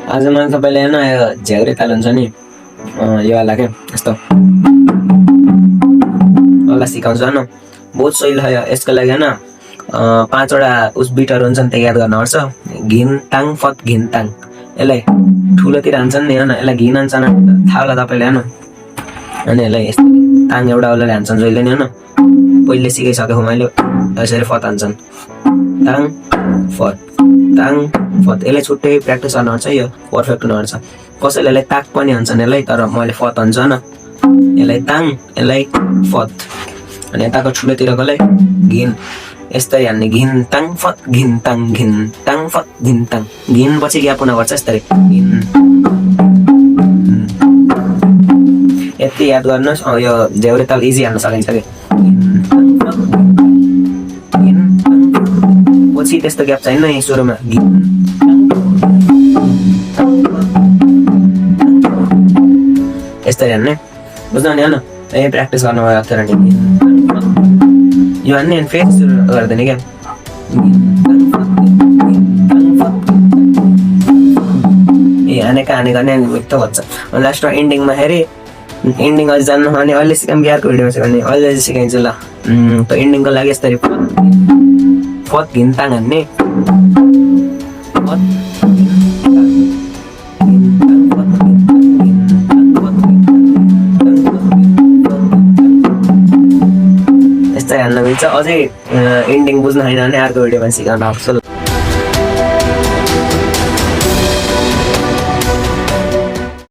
आज मैले तपाईँलाई होइन यो झ्याउरे ताल हुन्छ नि यो वाला क्या यस्तो वाला सिकाउँछु होइन। बहुत सजिलो छ यसको लागि होइन। 5वटा उस बिटहरू हुन्छ नि त्यो याद गर्नुपर्छ। घिन ताङ फत घिन ताङ, यसलाई ठुलोतिर हान्छन् नि होइन, यसलाई घिन हान्छन् थाहा होला तपाईँलाई होइन। अनि यसलाई यस्तो ताङ एउटा वाला हान्छन् जहिले नि होइन, पहिले सिकाइसकेको मैले। यसरी फत हान्छन्, ताङ फत ताङ फत, यसलाई छुट्टै प्र्याक्टिस गर्नुपर्छ, यो पर्फेक्ट हुनुपर्छ। कसैले यसलाई ताक पनि हान्छन् यसलाई, तर मैले फत हान्छु होइन। यसलाई ताङ यसलाई फत, अनि यताको ठुलोतिरकोलाई घिन, यस्तै हान्ने घिन ताङ फत घिन ताङ घिन ताङ फत घिन ताङ, घिन पछि ग्याप हुनुपर्छ यस्तै घिन। यति याद गर्नुहोस्। यो झ्याउरे ताल इजी हाल्न सकिन्छ कि पछि त्यस्तो ग्याप छैन यही सुरुमा यस्तै हान्ने, बुझ्नु नि होइन। यही प्र्याक्टिस गर्नुभयो अप्ठ्यारो नि यो हान्ने, अनि फेरि सुरु गर्दैन क्या। ए हानेका हानेका नि मिठो भन्छ। लास्टमा इन्डिङमा हेरी इन्डिङ अझै जान्नु अनि अहिले सिकाउँ कि अर्को भिडियोमा सिकाउने, अहिले सिकाइन्छु ल। त इन्डिङको लागि यस्तरी फत घिन ताङ हान्ने, यस्तै हान्न मिल्छ। अझै इन्डिङ बुझ्नु छैन भने अर्को भिडियोमा सिकाउन आउँछु।